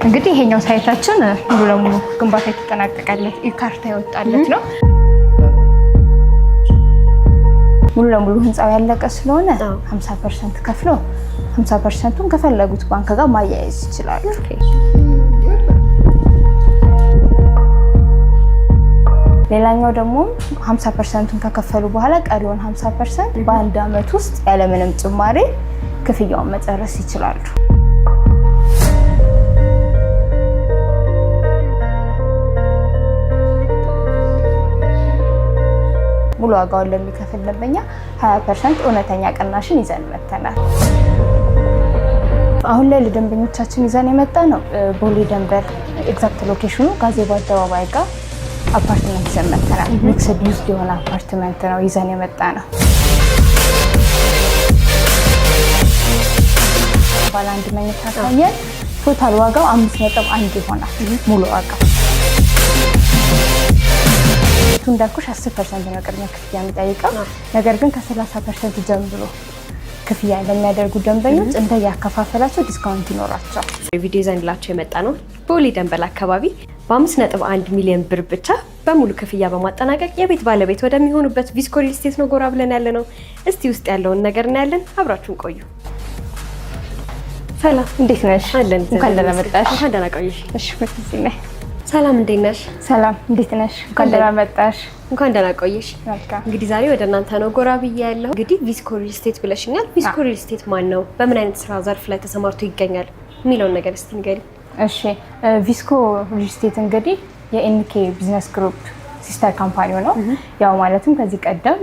እንግዲህ ይሄኛው ሳይታችን ሙሉ ለሙሉ ግንባታ የተጠናቀቀለት ኢካርታ ይወጣለት ነው። ሙሉ ለሙሉ ህንጻው ያለቀ ስለሆነ 50% ከፍለው 50%ቱን ከፈለጉት ባንክ ጋር ማያያዝ ይችላሉ። ሌላኛው ደግሞ 50%ቱን ከከፈሉ በኋላ ቀሪውን 50% በአንድ አመት ውስጥ ያለምንም ጭማሪ ክፍያውን መጨረስ ይችላሉ። ሙሉ ዋጋውን ለሚከፍል ደንበኛ 20% እውነተኛ ቅናሽን ይዘን መተናል። አሁን ላይ ለደንበኞቻችን ይዘን የመጣ ነው ቦሌ ደንበር ኤግዛክት ሎኬሽኑ ጋዜቦ አደባባይ ጋር አፓርትመንት ይዘን መተናል። ሚክስድ ዩዝ የሆነ አፓርትመንት ነው ይዘን የመጣ ነው። ባለ አንድ መኝታ ካየን ቶታል ዋጋው 5.1 ይሆናል ሙሉ ዋጋው። እንዳልኩሽ 10% ነው ቅድመ ክፍያ የሚጠይቀው። ነገር ግን ከ30% ጀምሮ ክፍያ ለሚያደርጉ ደንበኞች እንደያከፋፈላቸው ዲስካውንት ይኖራቸዋል። ቪዲዮ ይዘንላችሁ የመጣ ነው ቦሌ ደንበል አካባቢ በ5.1 ሚሊዮን ብር ብቻ በሙሉ ክፍያ በማጠናቀቅ የቤት ባለቤት ወደሚሆኑበት ቪስኮ ሪል ስቴት ነው ጎራ ብለን ያለ ነው። እስቲ ውስጥ ያለውን ነገር እናያለን። አብራችሁን ቆዩ። ሰላም፣ እንዴት ነሽ? አለን። እንኳን ደህና መጣሽ። እንኳን ደህና ቆየሽ። እሺ፣ ወጥቼ ነኝ። ሰላም፣ እንዴት ነሽ? ሰላም፣ እንዴት ነሽ? እንኳን ደህና መጣሽ። እንኳን ደህና ቆየሽ። መልካም። እንግዲህ ዛሬ ወደ እናንተ ነው ጎራ ብዬ ያለው። እንግዲህ ቪስኮ ሪል ስቴት ብለሽኛል። ቪስኮ ሪል ስቴት ማን ነው? በምን አይነት ስራ ዘርፍ ላይ ተሰማርቶ ይገኛል የሚለውን ነገር እስቲ ንገሪኝ። እሺ፣ ቪስኮ ሪል ስቴት እንግዲህ የኤንኬ ቢዝነስ ግሩፕ ሲስተር ካምፓኒው ነው። ያው ማለትም ከዚህ ቀደም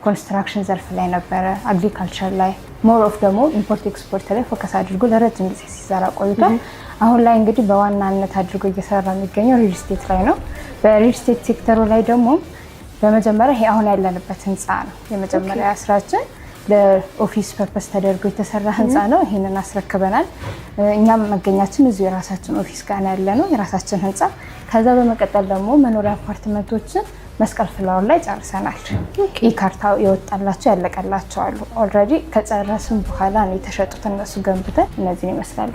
ኮንስትራክሽን ዘርፍ ላይ ነበረ፣ አግሪካልቸር ላይ ሞር ኦፍ ደግሞ ኢምፖርት ኤክስፖርት ላይ ፎከስ አድርጎ ለረጅም ጊዜ ሲሰራ ቆይቷል። አሁን ላይ እንግዲህ በዋናነት አድርጎ እየሰራ የሚገኘው ሪል ስቴት ላይ ነው። በሪል ስቴት ሴክተሩ ላይ ደግሞ በመጀመሪያ ይሄ አሁን ያለንበት ህንፃ ነው የመጀመሪያ ስራችን። ለኦፊስ ፐርፐስ ተደርጎ የተሰራ ህንፃ ነው። ይሄንን አስረክበናል። እኛም መገኛችን እዚሁ የራሳችን ኦፊስ ጋር ያለ ነው የራሳችን ህንፃ። ከዛ በመቀጠል ደግሞ መኖሪያ አፓርትመንቶችን መስቀል ፍላወር ላይ ጨርሰናል። ኢካርታው የወጣላቸው ያለቀላቸው አሉ። ኦልሬዲ ከጨረስን በኋላ ነው የተሸጡት እነሱ ገንብተን እነዚህን ይመስላሉ።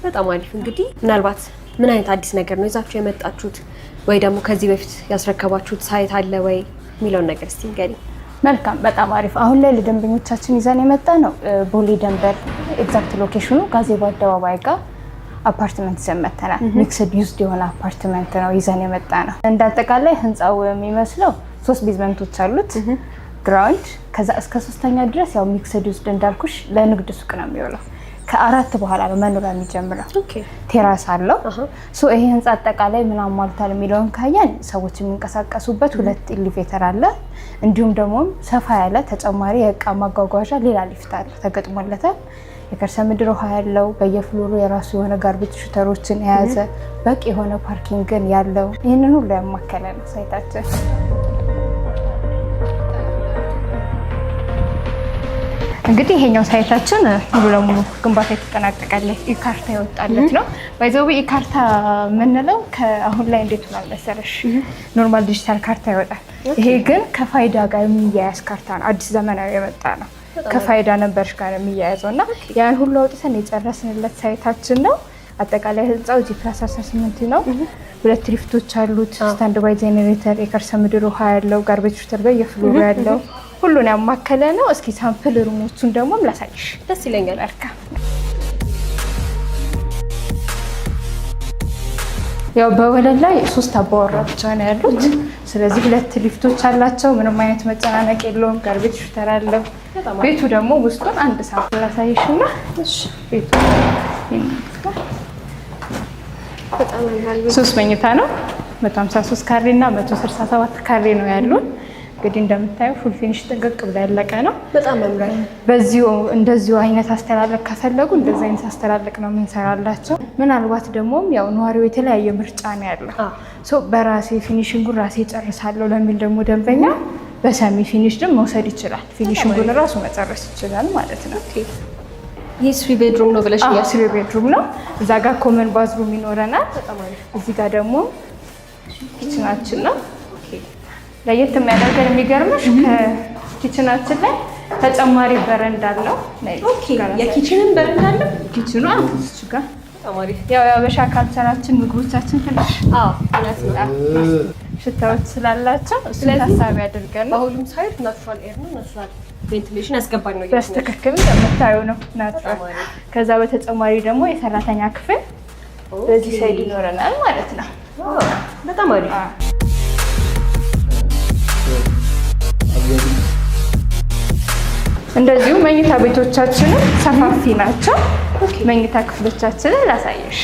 በጣም አሪፍ። እንግዲህ ምናልባት ምን አይነት አዲስ ነገር ነው ይዛችሁ የመጣችሁት ወይ ደግሞ ከዚህ በፊት ያስረከባችሁት ሳይት አለ ወይ የሚለውን ነገር እስቲ ንገሪኝ። መልካም፣ በጣም አሪፍ። አሁን ላይ ለደንበኞቻችን ይዘን የመጣ ነው ቦሌ ደንበር ኤግዛክት ሎኬሽኑ ጋዜቦ አደባባይ ጋር አፓርትመንት ይዘን መተናል። ሚክስድ ዩዝ የሆነ አፓርትመንት ነው ይዘን የመጣ ነው። እንዳጠቃላይ ህንፃው የሚመስለው 3 ቤዝመንቶች አሉት ግራውንድ፣ ከዛ እስከ 3ኛ ድረስ ያው ሚክስድ ዩዝ እንዳልኩሽ ለንግድ ሱቅ ነው የሚውለው። ከ4 በኋላ ነው መኖሪያ የሚጀምረው። ቴራስ አለው። ሶ ይሄ ህንፃ አጠቃላይ ምን አሟልቷል የሚለውን ካየን ሰዎች የሚንቀሳቀሱበት 2 ኤሊቬተር አለ። እንዲሁም ደግሞ ሰፋ ያለ ተጨማሪ የእቃ ማጓጓዣ ሌላ ሊፍት አለ ተገጥሞለታል። የከርሰ ምድር ውሃ ያለው በየፍሎሩ የራሱ የሆነ ጋርቤጅ ሹተሮችን የያዘ በቂ የሆነ ፓርኪንግን ያለው ይህንን ሁሉ ያማከለ ነው ሳይታችን። እንግዲህ ይሄኛው ሳይታችን ሙሉ ለሙሉ ግንባታ የተጠናቀቀለት ኢካርታ ይወጣለት ነው። ባይዘው ኢካርታ የምንለው ከአሁን ላይ እንዴት ነው መሰለሽ ኖርማል ዲጂታል ካርታ ይወጣል። ይሄ ግን ከፋይዳ ጋር የሚያያዝ ካርታ ነው። አዲስ ዘመናዊ የመጣ ነው። ከፋይዳ ነበርሽ ጋር የሚያያዘው እና ያን ሁሉ አውጥተን የጨረስንለት ሳይታችን ነው። አጠቃላይ ህንጻው G+18 ነው። 2 ሊፍቶች አሉት፣ ስታንድ ባይ ጄኔሬተር፣ የከርሰ ምድር ውሃ ያለው፣ ጋርቤጅ ሹተር በየፍሎሩ ያለው ሁሉን ያማከለ ነው። እስኪ ሳምፕል ሩሞቹን ደግሞ ላሳይሽ። ደስ ይለኛል። ያው በወለል ላይ 3 አባወራ ብቻ ነው ያሉት። ስለዚህ 2 ሊፍቶች አላቸው። ምንም አይነት መጨናነቅ የለውም። ጋርቤጅ ሹተር አለው። ቤቱ ደግሞ ውስጡን አንድ ሳምፕል ላሳይሽና እሺ። ቤቱ በጣም ያምራል። 3 መኝታ ነው። 153 ካሬ እና 167 ካሬ ነው ያሉን። እንግዲህ እንደምታየው ፉል ፊኒሽ ጥንቅቅ ብላ ያለቀ ነው። በጣም ያምራል። በዚሁ እንደዚሁ አይነት አስተላለቅ ከፈለጉ እንደዚህ አይነት አስተላለቅ ነው የምንሰራላቸው። ምናልባት ደግሞ ያው ነዋሪው የተለያየ ምርጫ ነው ያለው። በራሴ ፊኒሽንጉን ራሴ ጨርሳለሁ ለሚል ደግሞ ደንበኛ በሰሚ ፊኒሽ ደግሞ መውሰድ ይችላል። ፊኒሽንጉን ራሱ መጨረስ ይችላል ማለት ነው። ይህ 3 ቤድሩም ነው ብለሽ? ያ 3 ቤድሩም ነው። እዛ ጋር ኮመን ባዝሩም ይኖረናል። እዚህ ጋር ደግሞ ኪችናችን ነው። ለየት የሚያደርገን የሚገርምሽ ከኪችናችን ላይ ተጨማሪ በረንዳ አለው። ኦኬ፣ የኪችንን በረንዳ አለው። ኪችኑ እዚህ ጋር ተማሪ ያው የአበሻ ካልቸራችን ምግቦቻችን ትንሽ ሽታዎች ስላላቸው እሱን ታሳቢ አድርገን ነው። በሁሉም ሳይድ ናቹራል ኤር ነው፣ ናቹራል ቬንቲሌሽን ያስገባል ነው። በስትክክል እንደምታየው ነው ናቹራል። ከዛ በተጨማሪ ደግሞ የሰራተኛ ክፍል በዚህ ሳይድ ይኖረናል ማለት ነው። በጣም አሪፍ። እንደዚሁ መኝታ ቤቶቻችንም ሰፋፊ ናቸው። መኝታ ክፍሎቻችንን ላሳየሽ።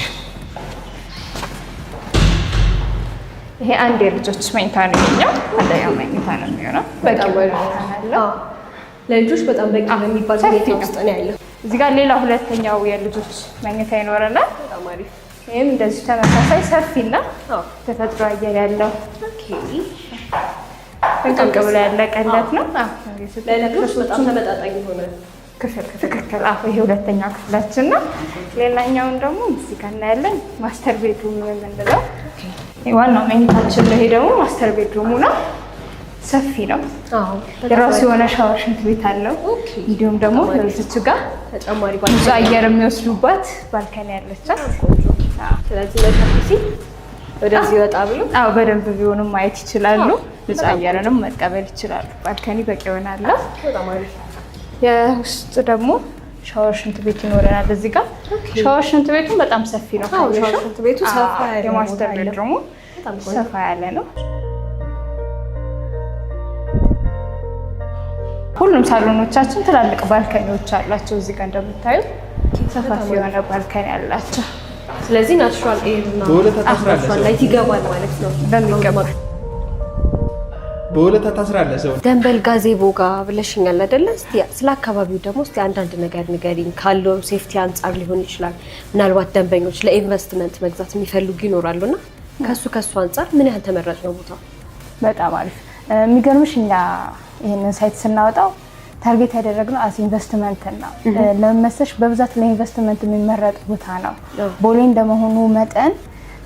ይሄ አንድ የልጆች መኝታ ነው። የኛው አንደኛው መኝታ ነው የሚሆነው። በቂ ነው። ለልጆች በጣም በቂ የሚባል ሁኔታ ውስጥ ነው ያለው። እዚህ ጋር ሌላ ሁለተኛው የልጆች መኝታ ይኖረናል። በጣም አሪፍ። ይሄም እንደዚህ ተመሳሳይ ሰፊና ተፈጥሮ አየር ያለው በጣም ብሎ ያለቀለት ነው። ለልጆች በጣም ተመጣጣኝ ሆነ ክፍል ትክክል። ይሄ ሁለተኛው ክፍላችን ነው። ሌላኛውን ደግሞ እዚህ ጋር እናያለን። ማስተር ቤድሩም የምንለው ዋናው መኝታችን ነው። ይሄ ደግሞ ማስተር ቤድሩሙ ነው። ሰፊ ነው። የራሱ የሆነ ሻወር፣ ሽንት ቤት አለው። እንዲሁም ደግሞ ከቤቶቹ ጋር ተጨማሪ ብዙ አየር የሚወስዱባት ባልከኒ ያለቻት። ስለዚህ ለታክሲ ወደዚህ ወጣ ብሎ በደንብ ቢሆንም ማየት ይችላሉ። ብዙ አየርንም መቀበል ይችላሉ። ባልከኒ በቂ ይሆናል። የውስጥ ደግሞ ሻወር ሽንት ቤት ይኖረናል። እዚህ ጋር ሻወር ሽንት ቤቱን በጣም ሰፊ ነው። ሻወር ሽንት ቤቱ ሰፋ ያለ ነው። የማስተር ቤድሩሙ ሰፋ ያለ ነው። ሁሉም ሳሎኖቻችን ትላልቅ ባልከኒዎች አላቸው። እዚህ ጋር እንደምታዩ ሰፋፊ የሆነ ባልከኒ አላቸው። ስለዚህ ናቹራል ኤር እና ናቹራል ላይት ይገባል ማለት ነው። በሚገባ በሁለታ ታስራለህ ሰው ደንበል ጋዜቦ ጋር ብለሽኛል አይደለ? እስቲ ስለ አካባቢው ደግሞ እስቲ አንዳንድ ነገር ንገሪኝ። ካለው ሴፍቲ አንጻር ሊሆን ይችላል። ምናልባት ደንበኞች ለኢንቨስትመንት መግዛት የሚፈልጉ ይኖራሉና ከሱ አንጻር ምን ያህል ተመራጭ ነው ቦታው? በጣም አሪፍ። የሚገርምሽ እኛ ይሄንን ሳይት ስናወጣው ታርጌት ያደረግነው አስ ኢንቨስትመንት ነው። ለመመሰሽ በብዛት ለኢንቨስትመንት የሚመረጥ ቦታ ነው። ቦሌ እንደመሆኑ መጠን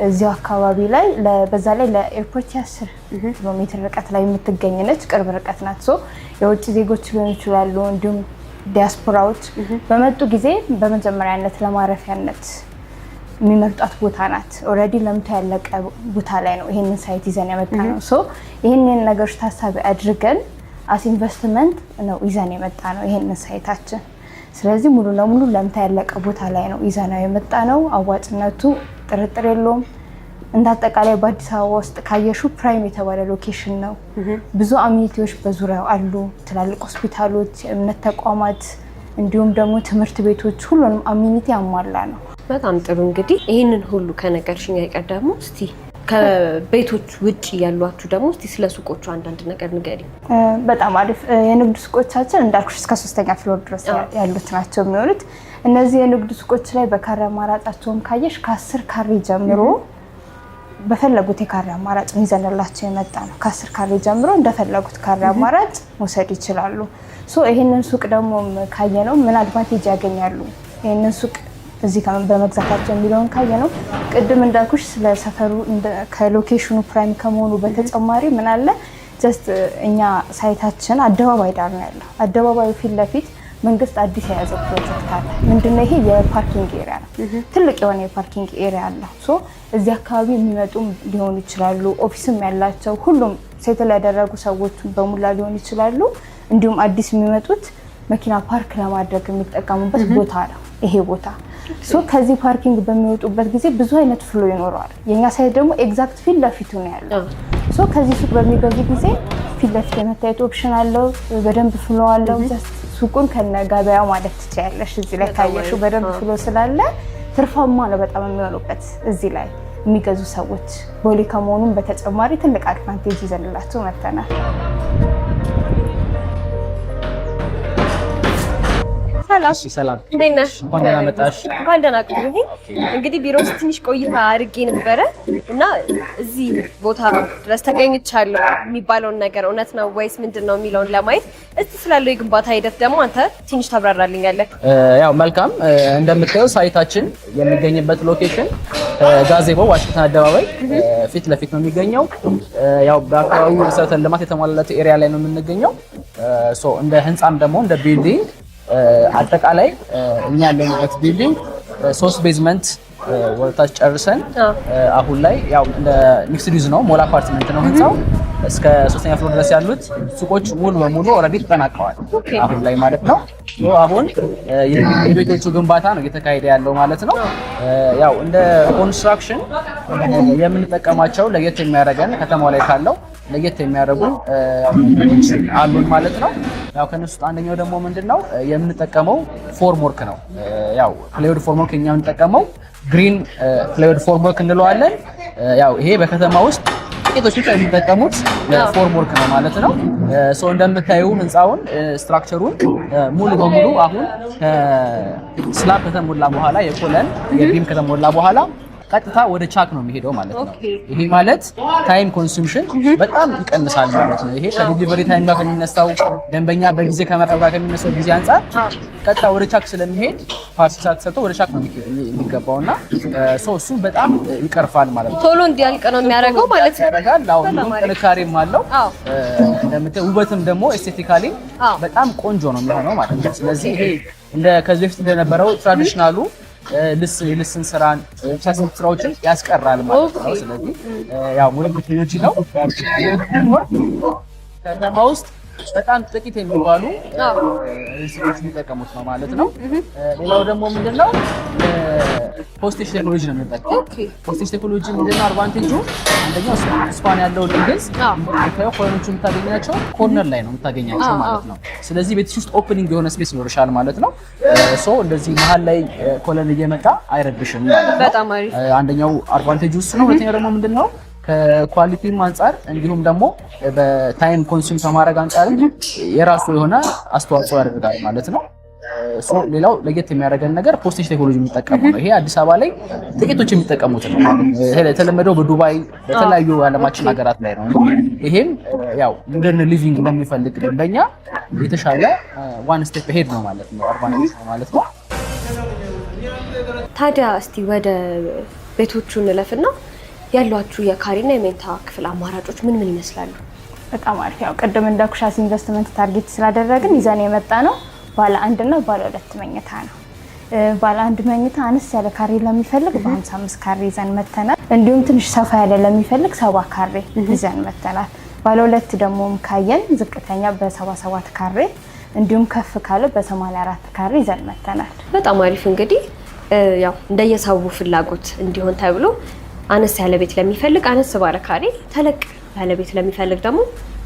እዚሁ አካባቢ ላይ በዛ ላይ ለኤርፖርት 10 ኪሎ ሜትር ርቀት ላይ የምትገኝ ነች። ቅርብ ርቀት ናት። ሶ የውጭ ዜጎች ሊሆኑ ይችላሉ፣ እንዲሁም ዲያስፖራዎች በመጡ ጊዜ በመጀመሪያነት ለማረፊያነት የሚመርጧት ቦታ ናት። ኦልሬዲ ለምቶ ያለቀ ቦታ ላይ ነው ይሄንን ሳይት ይዘን የመጣ ነው። ሶ ይሄንን ነገሮች ታሳቢ አድርገን አስ ኢንቨስትመንት ነው ይዘን የመጣ ነው ይሄንን ሳይታችን። ስለዚህ ሙሉ ለሙሉ ለምታ ያለቀ ቦታ ላይ ነው ይዘነው የመጣ ነው። አዋጭነቱ ጥርጥር የለውም። እንዳጠቃላይ በአዲስ አበባ ውስጥ ካየሹ ፕራይም የተባለ ሎኬሽን ነው። ብዙ አሚኒቲዎች በዙሪያው አሉ። ትላልቅ ሆስፒታሎች፣ የእምነት ተቋማት እንዲሁም ደግሞ ትምህርት ቤቶች ሁሉንም አሚኒቲ ያሟላ ነው። በጣም ጥሩ። እንግዲህ ይህንን ሁሉ ከነገርሽኝ አይቀር ደግሞ እስቲ ከቤቶች ውጭ ያሏችሁ ደግሞ እስቲ ስለ ሱቆቹ አንዳንድ ነገር ንገሪ። በጣም አሪፍ። የንግድ ሱቆቻችን እንዳልኩሽ እስከ 3ኛ ፍሎር ድረስ ያሉት ናቸው የሚሆኑት። እነዚህ የንግድ ሱቆች ላይ በካሬ አማራጫቸውን ካየሽ ከ10 ካሬ ጀምሮ በፈለጉት የካሬ አማራጭ ይዘንላቸው የመጣ ነው። ከ10 ካሬ ጀምሮ እንደፈለጉት ካሬ አማራጭ መውሰድ ይችላሉ። ሶ ይሄንን ሱቅ ደግሞ ካየነው ምን አድቫንቴጅ ያገኛሉ ይሄንን ሱቅ እዚህ በመግዛታቸው የሚለውን ካየነው ቅድም እንዳልኩሽ ስለ ሰፈሩ ከሎኬሽኑ ፕራይም ከመሆኑ በተጨማሪ ምን አለ ጀስት እኛ ሳይታችን አደባባይ ዳር ነው ያለው። አደባባዩ ፊት ለፊት መንግስት አዲስ የያዘው ፕሮጀክት አለ። ምንድነው ይሄ? የፓርኪንግ ኤሪያ ነው። ትልቅ የሆነ የፓርኪንግ ኤሪያ አለ። ሶ እዚህ አካባቢ የሚመጡም ሊሆኑ ይችላሉ፣ ኦፊስም ያላቸው ሁሉም ሴትል ያደረጉ ሰዎች በሙላ ሊሆኑ ይችላሉ። እንዲሁም አዲስ የሚመጡት መኪና ፓርክ ለማድረግ የሚጠቀሙበት ቦታ ነው ይሄ ቦታ። ሶ ከዚህ ፓርኪንግ በሚወጡበት ጊዜ ብዙ አይነት ፍሎ ይኖረዋል። የኛ ሳይት ደግሞ ኤግዛክት ፊት ለፊቱ ነው ያለው። ሶ ከዚህ ሱቅ በሚገዙ ጊዜ ፊት ለፊት የመታየት ኦፕሽን አለው። በደንብ ፍሎ አለው። ሱቁን ከነገበያው ማለት ትችያለሽ። እዚህ ላይ ካየሽው በደንብ ፍሎ ስላለ ትርፋማ ነው በጣም የሚሆኑበት። እዚህ ላይ የሚገዙ ሰዎች ቦሌ ከመሆኑም በተጨማሪ ትልቅ አድቫንቴጅ ይዘንላቸው መጥተናል። ሰላም እንዴት ነሽ? እንኳን ደህና መጣሽ። እንኳን ደህና ቆየኝ። እንግዲህ ቢሮ ውስጥ ትንሽ ቆይታ አድርጌ ነበረ እና እዚህ ቦታ ድረስ ተገኝቻለሁ የሚባለውን ነገር እውነት ነው ወይስ ምንድን ነው የሚለውን ለማየት እስቲ ስላለው የግንባታ ሂደት ደግሞ አንተ ትንሽ ታብራራልኛለህ? ያው መልካም። እንደምታየው ሳይታችን የሚገኝበት ሎኬሽን ጋዜቦ ዋሽንግተን አደባባይ ፊት ለፊት ነው የሚገኘው። ያው በአካባቢው መሰረተ ልማት የተሟላለት ኤሪያ ላይ ነው የምንገኘው። እንደ ህንፃም ደግሞ እንደ ቢልዲንግ አጠቃላይ እኛ ያለንበት ቢልዲንግ 3 ቤዝመንት ወጣች ጨርሰን አሁን ላይ ያው እንደ ሚክስድ ዩዝ ነው ሞል አፓርትመንት ነው ህንጻው እስከ 3ኛ ፍሎር ድረስ ያሉት ሱቆች ሙሉ በሙሉ ኦልሬዲ ተጠናቀዋል አሁን ላይ ማለት ነው። አሁን የቤቶቹ ግንባታ ነው እየተካሄደ ያለው ማለት ነው። ያው እንደ ኮንስትራክሽን የምንጠቀማቸው ለየት የሚያደርገን ከተማው ላይ ካለው ለየት የሚያደርጉ አሉን ማለት ነው። ያው ከነሱ አንደኛው ደግሞ ምንድነው የምንጠቀመው ፎርምወርክ ነው። ያው ፕላይውድ ፎርምወርክ እኛ የምንጠቀመው ግሪን ፕላይውድ ፎርምወርክ እንለዋለን። ያው ይሄ በከተማ ውስጥ ጥቂቶች ብቻ የሚጠቀሙት ፎርምወርክ ነው ማለት ነው። ሶ እንደምታዩ ህንጻውን ስትራክቸሩን ሙሉ በሙሉ አሁን ስላብ ከተሞላ በኋላ የኮለን የቢም ከተሞላ በኋላ ቀጥታ ወደ ቻክ ነው የሚሄደው ማለት ነው። ይሄ ማለት ታይም ኮንሱምሽን በጣም ይቀንሳል ማለት ነው። ይሄ ከዲሊቨሪ ታይም ጋር ከሚነሳው ደንበኛ በጊዜ ከመረብ ጋር ከሚነሳው ጊዜ አንፃር ቀጥታ ወደ ቻክ ስለሚሄድ ፓርሰል ተሰጥቶ ወደ ቻክ ነው የሚገባውና እሱ በጣም ይቀርፋል ማለት ነው። ቶሎ እንዲያልቅ ነው የሚያደርገው ማለት ነው። ያደርጋል። አዎ ጥንካሬም አለው። እንደምታዩ ውበትም ደግሞ ኤስቴቲካሊ በጣም ቆንጆ ነው የሚሆነው ማለት ነው። ስለዚህ ይሄ እንደ ከዚህ በፊት እንደነበረው ትራዲሽናሉ ልስን ስራን ስራዎችን ያስቀራል ማለት ነው። ስለዚህ ያው ሙሉ ምክንያቶች ነው ከተማ ውስጥ በጣም ጥቂት የሚባሉ ሰዎች የሚጠቀሙት ነው ማለት ነው። ሌላው ደግሞ ምንድነው ፖስቴጅ ቴክኖሎጂ ነው የምንጠቀመው። ፖስቴጅ ቴክኖሎጂ ምንድነው አድቫንቴጁ? አንደኛው ስፓን ያለው ሊንግስ ከየው ኮርነሮቹ የምታገኛቸው ኮርነር ላይ ነው የምታገኛቸው ማለት ነው። ስለዚህ ቤትሽ ውስጥ ኦፕኒንግ የሆነ ስፔስ ይኖርሻል ማለት ነው። ሶ እንደዚህ መሀል ላይ ኮለን እየመጣ አይረብሽም ማለት ነው። በጣም አሪፍ አንደኛው አድቫንቴጁ እሱ ነው። ሁለተኛው ደግሞ ምንድነው ከኳሊቲም አንፃር እንዲሁም ደግሞ በታይም ኮንሱም ከማድረግ አንፃር የራሱ የሆነ አስተዋጽኦ ያደርጋል ማለት ነው። ሌላው ለየት የሚያደርገን ነገር ፖስቴጅ ቴክኖሎጂ የሚጠቀሙ ነው። ይሄ አዲስ አበባ ላይ ጥቂቶች የሚጠቀሙት ነው። የተለመደው በዱባይ በተለያዩ ዓለማችን ሀገራት ላይ ነው። ይሄም ያው ሞደርን ሊቪንግ ለሚፈልግ ደንበኛ የተሻለ ዋን ስቴፕ ሄድ ነው ማለት ነው። አድቫንቴጅ ነው ማለት ነው። ታዲያ እስቲ ወደ ቤቶቹ እንለፍና ያሏችሁ የካሬና የመኝታ ክፍል አማራጮች ምን ምን ይመስላሉ? በጣም አሪፍ። ያው ቅድም እንዳልኩሽ ኢንቨስትመንት ታርጌት ስላደረግን ይዘን የመጣ ነው ባለ 1 እና ባለ 2 መኝታ ነው። ባለ 1 መኝታ አነስ ያለ ካሬ ለሚፈልግ በ55 ካሬ ይዘን መተናል። እንዲሁም ትንሽ ሰፋ ያለ ለሚፈልግ 70 ካሬ ይዘን መተናል። ባለ 2 ደግሞ ካየን ዝቅተኛ በ77 ካሬ እንዲሁም ከፍ ካለ በ84 ካሬ ይዘን መተናል። በጣም አሪፍ። እንግዲህ ያው እንደየሰው ፍላጎት እንዲሆን ተብሎ አነስ ያለ ቤት ለሚፈልግ አነስ ባለ ካሬ፣ ተለቅ ያለ ቤት ለሚፈልግ ደግሞ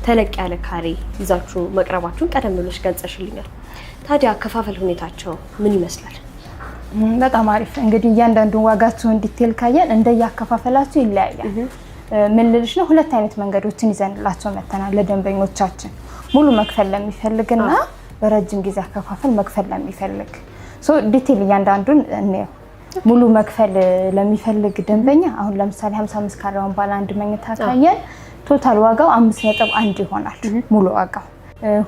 ተለቅ ያለ ካሬ ይዛችሁ መቅረባችሁን ቀደም ብለሽ ገልጸሽልኛል። ታዲያ አከፋፈል ሁኔታቸው ምን ይመስላል? በጣም አሪፍ። እንግዲህ እያንዳንዱን ዋጋቸውን ዲቴል ካየን እንደያከፋፈላቸው ይለያያል። ምን ልልሽ ነው፣ 2 አይነት መንገዶችን ይዘንላቸው መተናል ለደንበኞቻችን። ሙሉ መክፈል ለሚፈልግና በረጅም ጊዜ አከፋፈል መክፈል ለሚፈልግ ዲቴል እያንዳንዱን እንየው። ሙሉ መክፈል ለሚፈልግ ደንበኛ አሁን ለምሳሌ 55 ካሬውን ባለ 1 መኝታ ካየን ቶታል ዋጋው 5.1 ይሆናል ሙሉ ዋጋው።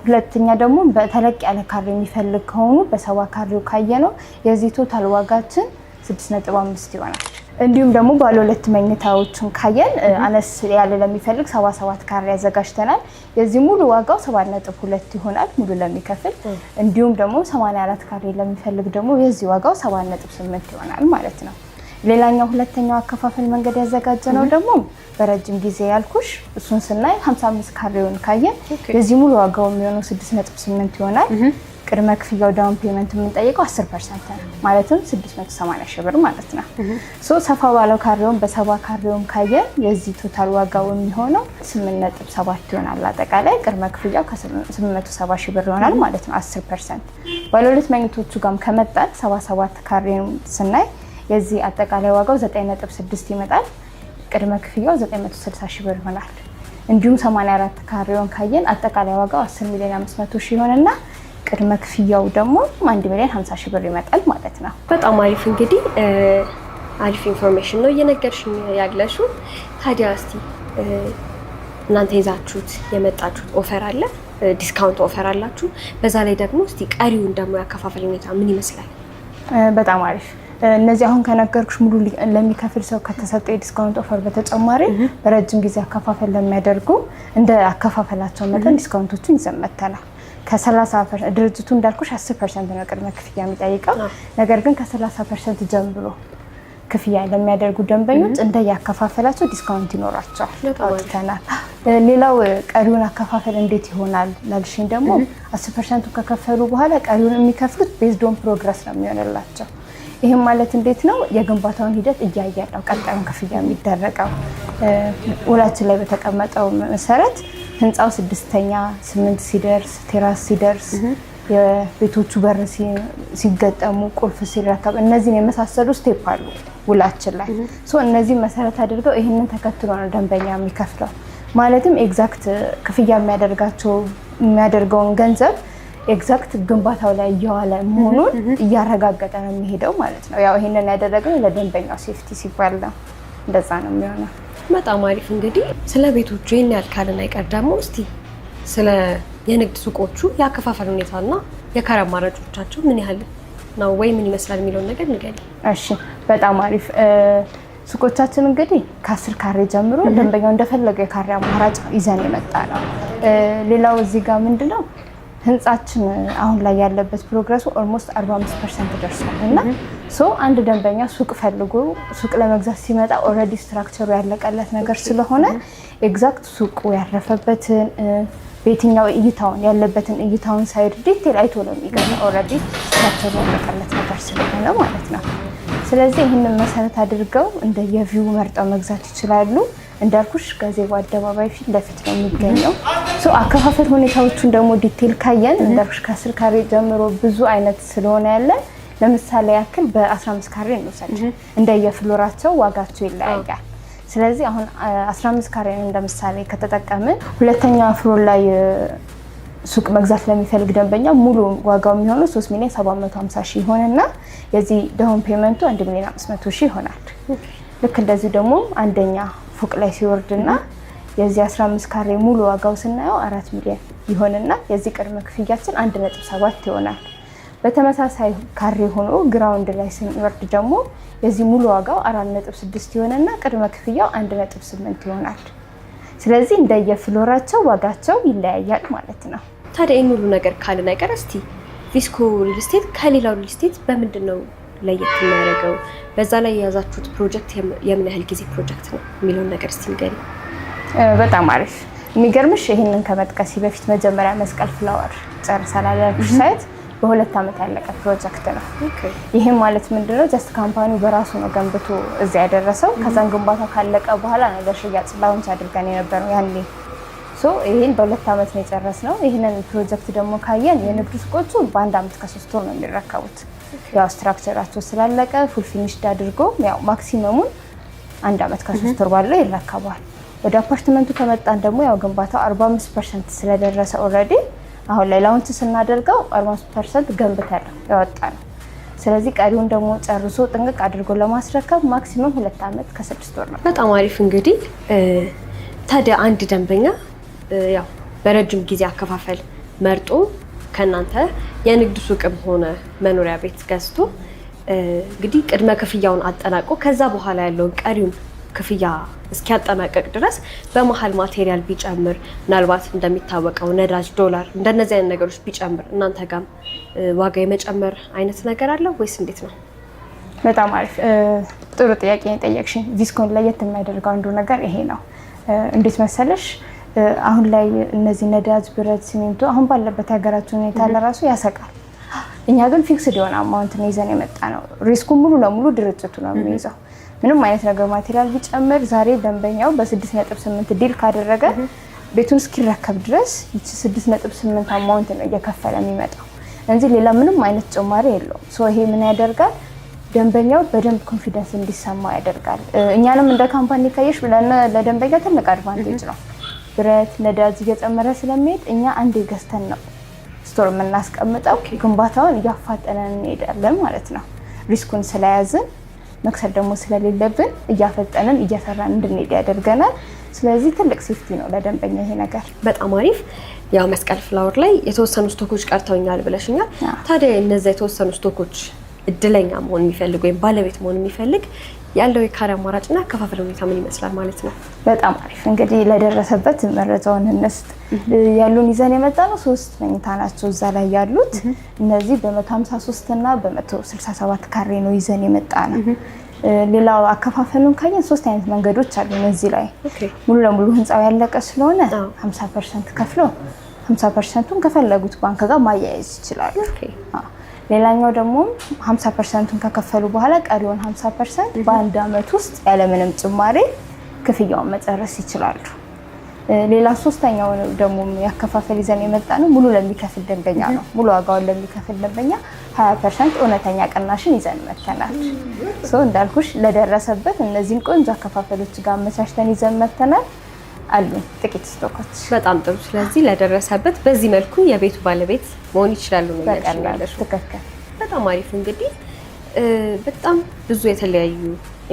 ሁለተኛ ደግሞ በተለቅ ያለ ካሬ የሚፈልግ ከሆኑ በ70 ካሬው ካየነው የዚህ ቶታል ዋጋችን 6.5 ይሆናል። እንዲሁም ደግሞ ባለ 2 መኝታዎችን ካየን አነስ ያለ ለሚፈልግ 77 ካሬ ያዘጋጅተናል። የዚህ ሙሉ ዋጋው 7.2 ይሆናል ሙሉ ለሚከፍል። እንዲሁም ደግሞ 84 ካሬ ለሚፈልግ ደግሞ የዚህ ዋጋው 7.8 ይሆናል ማለት ነው። ሌላኛው ሁለተኛው አከፋፈል መንገድ ያዘጋጀነው ደግሞ በረጅም ጊዜ ያልኩሽ እሱን ስናይ 55 ካሬውን ካየን የዚህ ሙሉ ዋጋው የሚሆነው 6.8 ይሆናል። ቅድመ ክፍያው ዳውን ፔመንት የምንጠይቀው 10% ነው ማለትም 680 ሺህ ብር ማለት ነው። ሰፋ ባለው ካሬውን በ70 ካሬውን ካየን የዚህ ቶታል ዋጋው የሚሆነው 8.7 ይሆናል። አጠቃላይ ቅድመ ክፍያው ከ870 ሺህ ብር ይሆናል ማለት ነው 10%። ባለ 2 መኝቶቹ ጋርም ከመጣን 77 ካሬውን ስናይ የዚህ አጠቃላይ ዋጋው 9.6 ይመጣል። ቅድመ ክፍያው 960 ሺህ ብር ይሆናል። እንዲሁም 84 ካሬውን ካየን አጠቃላይ ዋጋው 10,500,000 ይሆንና ቅድመ ክፍያው ደግሞ 1,50,000 ብር ይመጣል ማለት ነው። በጣም አሪፍ። እንግዲህ አሪፍ ኢንፎርሜሽን ነው እየነገርሽኝ ያለሽው። ታዲያ እስቲ እናንተ ይዛችሁት የመጣችሁት ኦፈር አለ፣ ዲስካውንት ኦፈር አላችሁ። በዛ ላይ ደግሞ እስቲ ቀሪውን ደግሞ ያከፋፈል ሁኔታ ምን ይመስላል? በጣም አሪፍ። እነዚህ አሁን ከነገርኩሽ ሙሉ ለሚከፍል ሰው ከተሰጠው የዲስካውንት ኦፈር በተጨማሪ በረጅም ጊዜ አከፋፈል ለሚያደርጉ እንደ አከፋፈላቸው መጠን ዲስካውንቶችን ይዘን መተናል። ከ30% ድርጅቱ እንዳልኩሽ 10% ነው ቅድመ ክፍያ የሚጠይቀው። ነገር ግን ከ30% ጀምሮ ክፍያ ለሚያደርጉ ደንበኞች እንደያከፋፈላቸው ዲስካውንት ይኖራቸዋል አውጥተናል። ሌላው ቀሪውን አከፋፈል እንዴት ይሆናል ላልሽኝ ደግሞ 10% ከከፈሉ በኋላ ቀሪውን የሚከፍሉት ቤዝድ ኦን ፕሮግረስ ነው የሚሆንላቸው። ይህም ማለት እንዴት ነው? የግንባታውን ሂደት እያየን ነው ቀጣዩን ክፍያ የሚደረገው። ውላችን ላይ በተቀመጠው መሰረት ህንፃው 6ኛ 8 ሲደርስ ቴራስ ሲደርስ የቤቶቹ በር ሲገጠሙ ቁልፍ ሲረከብ እነዚህን የመሳሰሉ ስቴፕ አሉ ውላችን ላይ። እነዚህ መሰረት አድርገው ይህንን ተከትሎ ነው ደንበኛ የሚከፍለው። ማለትም ኤግዛክት ክፍያ የሚያደርገውን ገንዘብ ኤግዛክት ግንባታው ላይ እየዋለ መሆኑን እያረጋገጠ ነው የሚሄደው ማለት ነው። ያው ይህንን ያደረግነው ለደንበኛው ሴፍቲ ሲባል ነው። እንደዛ ነው የሚሆነው። በጣም አሪፍ። እንግዲህ ስለ ቤቶቹ ይህን ያህል ካልን አይቀር ደግሞ እስቲ ስለ የንግድ ሱቆቹ የአከፋፈል ሁኔታና የካሬ አማራጮቻቸው ምን ያህል ነው ወይ ምን ይመስላል የሚለውን ነገር ንገሪኝ። እሺ፣ በጣም አሪፍ። ሱቆቻችን እንግዲህ ከ10 ካሬ ጀምሮ ደንበኛው እንደፈለገው የካሬ አማራጭ ይዘን የመጣ ነው። ሌላው እዚህ ጋር ምንድነው ህንጻችን አሁን ላይ ያለበት ፕሮግረሱ ኦልሞስት 45% ደርሷል እና አንድ ደንበኛ ሱቅ ፈልጎ ሱቅ ለመግዛት ሲመጣ ኦልሬዲ ስትራክቸሩ ያለቀለት ነገር ስለሆነ ኤግዛክት ሱቁ ያረፈበትን በየትኛው እይታውን ያለበትን እይታውን ሳይድ ዲቴል አይቶ ነው የሚገዛው። ኦልሬዲ ስትራክቸሩ ያለቀለት ነገር ስለሆነ ማለት ነው። ስለዚህ ይህንን መሰረት አድርገው እንደ የቪው መርጠው መግዛት ይችላሉ። እንዳልኩሽ ጋዜቦ አደባባይ ፊት ለፊት ነው የሚገኘው። አከፋፈል ሁኔታዎቹን ደግሞ ዲቴል ካየን እንዳልኩሽ ከ10 ካሬ ጀምሮ ብዙ አይነት ስለሆነ ያለን ለምሳሌ ያክል በ15 ካሬ እንውሰድ። እንደየፍሎራቸው ዋጋቸው ይለያያል። ስለዚህ አሁን 15 ካሬ እንደምሳሌ ከተጠቀምን ሁለተኛ ፍሎር ላይ ሱቅ መግዛት ለሚፈልግ ደንበኛ ሙሉ ዋጋው የሚሆነው 3,750,000 ይሆንና የዚህ ዳውን ፔመንቱ 1,500,000 ይሆናል። ልክ እንደዚህ ደግሞ አንደኛ ፎቅ ላይ ሲወርድና የዚህ 15 ካሬ ሙሉ ዋጋው ስናየው 4 ሚሊዮን ይሆንና የዚህ ቅድመ ክፍያችን 1.7 ይሆናል። በተመሳሳይ ካሬ ሆኖ ግራውንድ ላይ ስንወርድ ደግሞ የዚህ ሙሉ ዋጋው 4.6 ይሆንና ቅድመ ክፍያው 1.8 ይሆናል። ስለዚህ እንደየፍሎራቸው ዋጋቸው ይለያያል ማለት ነው። ታዲያ ይህን ሁሉ ነገር ካልን አይቀር እስቲ ቪስኮ ሪል ስቴት ከሌላው ሪል ስቴት በምንድን ነው ለየት የሚያደርገው? በዛ ላይ የያዛችሁት ፕሮጀክት የምን ያህል ጊዜ ፕሮጀክት ነው የሚለውን ነገር እስቲ ንገሪኝ። በጣም አሪፍ። የሚገርምሽ ይህንን ከመጥቀሲ በፊት መጀመሪያ መስቀል ፍላወር ጨርሰናል ያልኩሽ ሳይት በ2 ዓመት ያለቀ ፕሮጀክት ነው። ይህም ማለት ምንድነው ጀስት ካምፓኒው በራሱ ነው ገንብቶ እዚያ ያደረሰው። ከዛን ግንባታው ካለቀ በኋላ ነው ለሽያጭ ላውንች አድርገን የነበረው ያኔ። ይህን በ2 ዓመት ነው የጨረስነው። ይህንን ፕሮጀክት ደግሞ ካየን የንግድ ሱቆቹ በ1 ዓመት ከ3 ወር ነው የሚረከቡት። ያው ስትራክቸራቸው ስላለቀ ፉል ፊኒሽድ አድርጎ ያው ማክሲመሙን 1 ዓመት ከ3 ወር ባለው ይረከባል። ወደ አፓርትመንቱ ከመጣን ደግሞ ያው ግንባታው 45% ስለደረሰ ኦልሬዲ አሁን ላይ ላውንች ስናደርገው 45% ገንብተን ያወጣ ነው። ስለዚህ ቀሪውን ደግሞ ጨርሶ ጥንቅቅ አድርጎ ለማስረከብ ማክሲመም 2 ዓመት ከ6 ወር ነው። በጣም አሪፍ። እንግዲህ ታዲያ አንድ ደንበኛ ያው በረጅም ጊዜ አከፋፈል መርጦ ከእናንተ የንግድ ሱቅም ሆነ መኖሪያ ቤት ገዝቶ እንግዲህ ቅድመ ክፍያውን አጠናቆ ከዛ በኋላ ያለውን ቀሪውን ክፍያ እስኪያጠናቀቅ ድረስ በመሀል ማቴሪያል ቢጨምር ምናልባት እንደሚታወቀው ነዳጅ፣ ዶላር እንደነዚህ አይነት ነገሮች ቢጨምር እናንተ ጋም ዋጋ የመጨመር አይነት ነገር አለ ወይስ እንዴት ነው? በጣም አሪፍ ጥሩ ጥያቄ ነው የጠየቅሽኝ። ቪስኮን ለየት የሚያደርገው አንዱ ነገር ይሄ ነው። እንዴት መሰለሽ አሁን ላይ እነዚህ ነዳጅ፣ ብረት፣ ሲሚንቶ አሁን ባለበት የሀገራችን ሁኔታ ለራሱ ያሰቃል። እኛ ግን ፊክስድ የሆነ አማውንት ነው ይዘን የመጣ ነው። ሪስኩን ሙሉ ለሙሉ ድርጅቱ ነው የሚይዘው። ምንም አይነት ነገር ማቴሪያል ቢጨምር ዛሬ ደንበኛው በ6.8 ዲል ካደረገ ቤቱን እስኪረከብ ድረስ ይቺ 6.8 አማውንት ነው እየከፈለ የሚመጣው እንጂ ሌላ ምንም አይነት ጭማሪ የለውም። ይሄ ምን ያደርጋል? ደንበኛው በደንብ ኮንፊደንስ እንዲሰማ ያደርጋል። እኛንም እንደ ካምፓኒ ካየሽ ለደንበኛ ትልቅ አድቫንቴጅ ነው። ብረት፣ ነዳጅ እየጨመረ ስለሚሄድ እኛ አንዴ ገዝተን ነው ስቶር የምናስቀምጠው። ግንባታውን እያፋጠነን እንሄዳለን ማለት ነው። ሪስኩን ስለያዝን መክሰር ደግሞ ስለሌለብን እያፈጠንን እየሰራን እንድንሄድ ያደርገናል። ስለዚህ ትልቅ ሴፍቲ ነው ለደንበኛ ይሄ ነገር። በጣም አሪፍ። ያው መስቀል ፍላወር ላይ የተወሰኑ ስቶኮች ቀርተውኛል ብለሽኛል። ታዲያ እነዚያ የተወሰኑ ስቶኮች እድለኛ መሆን የሚፈልግ ወይም ባለቤት መሆን የሚፈልግ ያለው የካሬ አማራጭና አከፋፈል ሁኔታ ምን ይመስላል ማለት ነው? በጣም አሪፍ። እንግዲህ ለደረሰበት መረጃውን እንስጥ። ያሉን ይዘን የመጣ ነው 3 መኝታ ናቸው እዛ ላይ ያሉት። እነዚህ በ153 እና በ167 ካሬ ነው ይዘን የመጣ ነው። ሌላው አከፋፈሉን ካየን 3 አይነት መንገዶች አሉ እዚህ ላይ። ሙሉ ለሙሉ ህንፃው ያለቀ ስለሆነ 50% ከፍሎ 50%ቱን ከፈለጉት ባንክ ጋር ማያያዝ ይችላሉ። ሌላኛው ደግሞ 50%ቱን ከከፈሉ በኋላ ቀሪውን 50% በአንድ አመት ውስጥ ያለምንም ጭማሪ ክፍያውን መጨረስ ይችላሉ። ሌላ ሶስተኛው ደግሞ ያከፋፈል ይዘን የመጣ ነው ሙሉ ለሚከፍል ደንበኛ ነው። ሙሉ ዋጋውን ለሚከፍል ደንበኛ 20% እውነተኛ ቅናሽን ይዘን መተናል። እንዳልኩሽ ለደረሰበት እነዚህን ቆንጆ አከፋፈሎች ጋር አመቻችተን ይዘን መተናል። አሉ ጥቂት ስቶኮች። በጣም ጥሩ። ስለዚህ ለደረሰበት በዚህ መልኩ የቤቱ ባለቤት መሆን ይችላሉ ነው ያለው። ትክክል። በጣም አሪፍ። እንግዲህ በጣም ብዙ የተለያዩ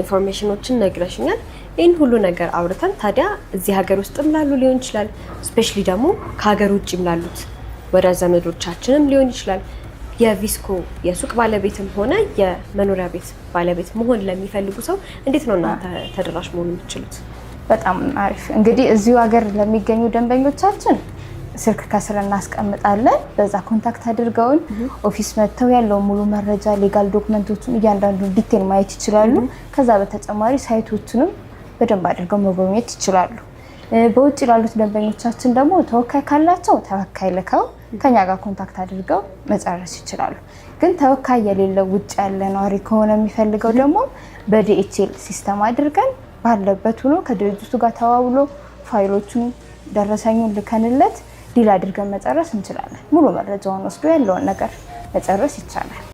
ኢንፎርሜሽኖችን ነግረሽኛል። ይህን ሁሉ ነገር አውርተን ታዲያ እዚህ ሀገር ውስጥም ላሉ ሊሆን ይችላል፣ ስፔሻሊ ደግሞ ከሀገር ውጭም ላሉት ወዳጅ ዘመዶቻችንም ሊሆን ይችላል የቪስኮ የሱቅ ባለቤትም ሆነ የመኖሪያ ቤት ባለቤት መሆን ለሚፈልጉ ሰው እንዴት ነው እናንተ ተደራሽ መሆን የምትችሉት? በጣም አሪፍ። እንግዲህ እዚሁ ሀገር ለሚገኙ ደንበኞቻችን ስልክ ከስር እናስቀምጣለን። በዛ ኮንታክት አድርገውን ኦፊስ መጥተው ያለው ሙሉ መረጃ ሌጋል ዶክመንቶችን እያንዳንዱን ዲቴል ማየት ይችላሉ። ከዛ በተጨማሪ ሳይቶቹንም በደንብ አድርገው መጎብኘት ይችላሉ። በውጭ ላሉት ደንበኞቻችን ደግሞ ተወካይ ካላቸው ተወካይ ልከው ከኛ ጋር ኮንታክት አድርገው መጨረስ ይችላሉ። ግን ተወካይ የሌለው ውጭ ያለ ነዋሪ ከሆነ የሚፈልገው ደግሞ በዲኤችኤል ሲስተም አድርገን ባለበት ሆኖ ከድርጅቱ ጋር ተዋውሎ ፋይሎቹን ደረሰኙን ልከንለት ዲል አድርገን መጨረስ እንችላለን። ሙሉ መረጃውን ወስዶ ያለውን ነገር መጨረስ ይቻላል።